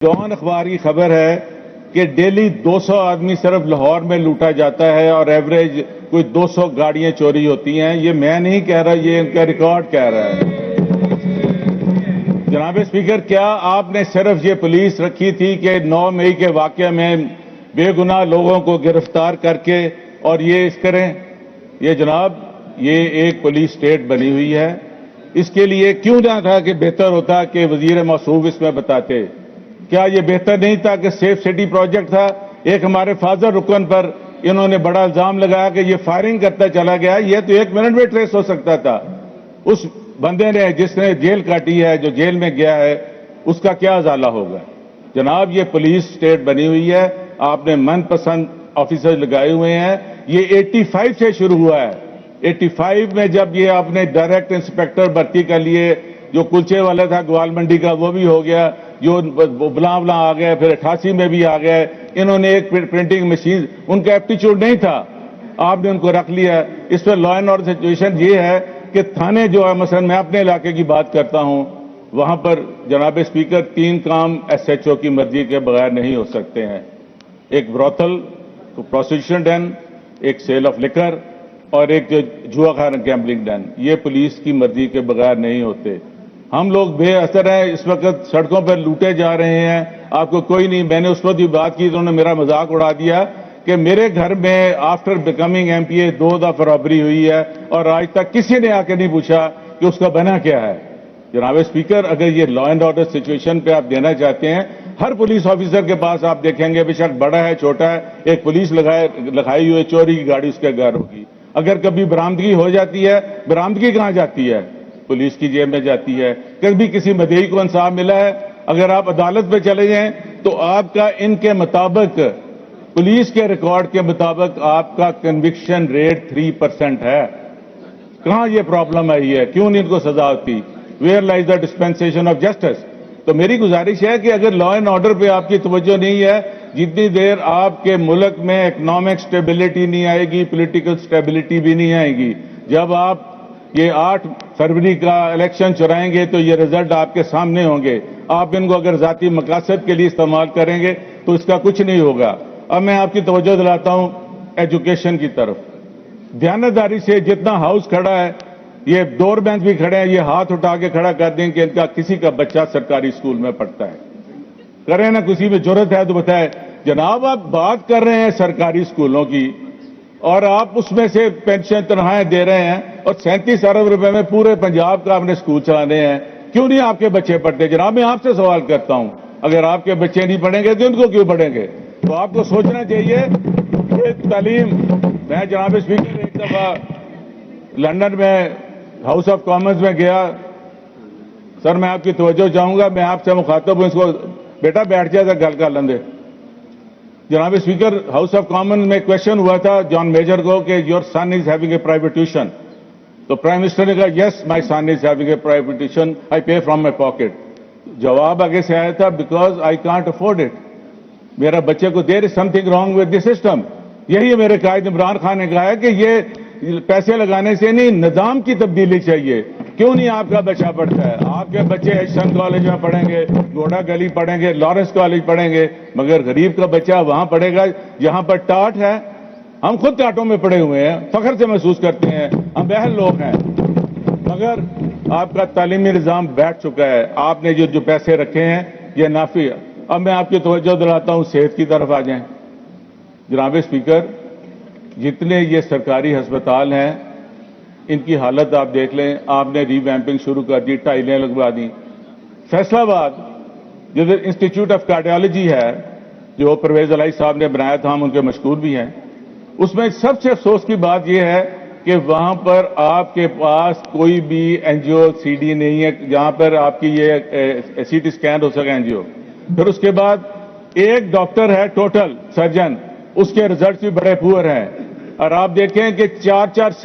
जौन अखबार की खबर है कि डेली 200 आदमी सिर्फ लाहौर में लूटा जाता है और एवरेज कोई 200 गाड़ियां चोरी होती हैं। ये मैं नहीं कह रहा, ये इनका रिकॉर्ड कह रहा है। जनाब स्पीकर, क्या आपने सिर्फ ये पुलिस रखी थी कि 9 मई के वाकये में बेगुनाह लोगों को गिरफ्तार करके और ये इस करें? ये जनाब, ये एक पुलिस स्टेट बनी हुई है। इसके लिए क्यों ना था कि बेहतर होता कि वजीर मौसूफ इसमें बताते? क्या ये बेहतर नहीं था कि सेफ सिटी प्रोजेक्ट था? एक हमारे फाजर रुकन पर इन्होंने बड़ा इल्जाम लगाया कि ये फायरिंग करता चला गया। ये तो 1 मिनट में ट्रेस हो सकता था। उस बंदे ने जिसने जेल काटी है, जो जेल में गया है, उसका क्या अजाला होगा? जनाब, ये पुलिस स्टेट बनी हुई है। आपने मनपसंद ऑफिसर लगाए हुए हैं। ये 85 से शुरू हुआ है। 85 में जब ये आपने डायरेक्ट इंस्पेक्टर भर्ती कर लिए, जो कुलचे वाला था ग्वाल मंडी का वो भी हो गया, जो बुला आ गए, फिर 88 में भी आ गए। इन्होंने एक प्रिंटिंग मशीन, उनका एप्टीट्यूड नहीं था, आपने उनको रख लिया। इस पर लॉ एंड ऑर्डर सिचुएशन ये है कि थाने जो है, मसलन मैं अपने इलाके की बात करता हूं, वहां पर जनाब स्पीकर 3 काम SHO की मर्जी के बगैर नहीं हो सकते हैं। एक ब्रोथल, प्रोस्टिट्यूशन डेन, एक सेल ऑफ लिकर और एक जो जुआ खाना गैम्बलिंग डेन। ये पुलिस की मर्जी के बगैर नहीं होते। हम लोग बेअसर हैं, इस वक्त सड़कों पर लूटे जा रहे हैं। आपको कोई नहीं, मैंने उस पर भी बात की तो उन्होंने मेरा मजाक उड़ा दिया कि मेरे घर में आफ्टर बिकमिंग MPA 2 दफा रॉबरी हुई है और आज तक किसी ने आके नहीं पूछा कि उसका बना क्या है। जनाब स्पीकर, अगर ये लॉ एंड ऑर्डर सिचुएशन पे आप देना चाहते हैं, हर पुलिस ऑफिसर के पास आप देखेंगे, बेशक बड़ा है छोटा है, एक पुलिस लगाई हुई चोरी की गाड़ी उसके घर होगी। अगर कभी बरामदगी हो जाती है, बरामदगी कहां जाती है? पुलिस की जेब में जाती है। कभी किसी मदई को इंसाफ मिला है? अगर आप अदालत पे चले जाएं तो आपका इनके मुताबिक, पुलिस के रिकॉर्ड के मुताबिक आपका कन्विक्शन रेट 3% है। कहां ये प्रॉब्लम आई है? क्यों नहीं इनको सजा होती? Where lies the dispensation of justice? तो मेरी गुजारिश है कि अगर लॉ एंड ऑर्डर पे आपकी तवज्जो नहीं है, जितनी देर आपके मुल्क में इकोनॉमिक स्टेबिलिटी नहीं आएगी, पॉलिटिकल स्टेबिलिटी भी नहीं आएगी। जब आप ये 8 फरवरी का इलेक्शन चुराएंगे तो ये रिजल्ट आपके सामने होंगे। आप इनको अगर जाती मकासद के लिए इस्तेमाल करेंगे तो इसका कुछ नहीं होगा। अब मैं आपकी तवज्जो दिलाता हूं एजुकेशन की तरफ। ध्यानदारी से, जितना हाउस खड़ा है, ये डोर बेंच भी खड़े हैं, ये हाथ उठा के खड़ा कर दें कि इनका किसी का बच्चा सरकारी स्कूल में पढ़ता है। करें ना, किसी में जरूरत है तो बताए। जनाब, आप बात कर रहे हैं सरकारी स्कूलों की और आप उसमें से पेंशन तनख्वाहें दे रहे हैं और 37 अरब रुपए में पूरे पंजाब का आपने स्कूल चलाने हैं। क्यों नहीं आपके बच्चे पढ़ते? जनाब, मैं आपसे सवाल करता हूं, अगर आपके बच्चे नहीं पढ़ेंगे तो उनको क्यों पढ़ेंगे? तो आपको सोचना चाहिए कि तालीम। मैं जनाब स्पीकर एक दफा लंदन में हाउस ऑफ कॉमन्स में गया। सर, मैं आपकी तवज्जो चाहूंगा, मैं आपसे मुखातब हूं। इसको बेटा बैठ जाए, गल कर लेंगे। जनाब स्पीकर, हाउस ऑफ कॉमन में क्वेश्चन हुआ था जॉन मेजर को कि your son is having a private tuition. तो प्राइम मिनिस्टर ने कहा, yes my son is having a private tuition, I pay from my pocket. जवाब आगे से आया था, because I can't afford it. मेरा बच्चे को, there is something wrong with the system. यही मेरे कायद इमरान खान ने कहा है कि ये पैसे लगाने से नहीं, निजाम की तब्दीली चाहिए। क्यों नहीं आपका बच्चा पढ़ता है? आपके बच्चे एचसन कॉलेज में पढ़ेंगे, घोड़ा गली पढ़ेंगे, लॉरेंस कॉलेज पढ़ेंगे, मगर गरीब का बच्चा वहां पढ़ेगा जहां पर टाट है। हम खुद टाटों में पढ़े हुए हैं, फख्र से महसूस करते हैं, हम बहल लोग हैं, मगर आपका तालीमी निजाम बैठ चुका है। आपने जो पैसे रखे हैं ये नाफी है। अब मैं आपकी तवज्जो दिलाता हूं, सेहत की तरफ आ जाएं। जनाब स्पीकर, जितने ये सरकारी अस्पताल हैं, इनकी हालत आप देख लें। आपने रीवैम्पिंग शुरू कर दी, टाइलें लगवा दी। फैसलाबाद जो इंस्टीट्यूट ऑफ कार्डियोलॉजी है, जो परवेज अलाई साहब ने बनाया था, हम उनके मशकूर भी हैं, उसमें सबसे अफसोस की बात यह है कि वहां पर आपके पास कोई भी एनजीओ CD नहीं है जहां पर आपकी ये CT स्कैन हो सके एनजीओ। फिर उसके बाद एक डॉक्टर है टोटल सर्जन, उसके रिजल्ट भी बड़े पुअर हैं। और आप देखें कि 4-4 साल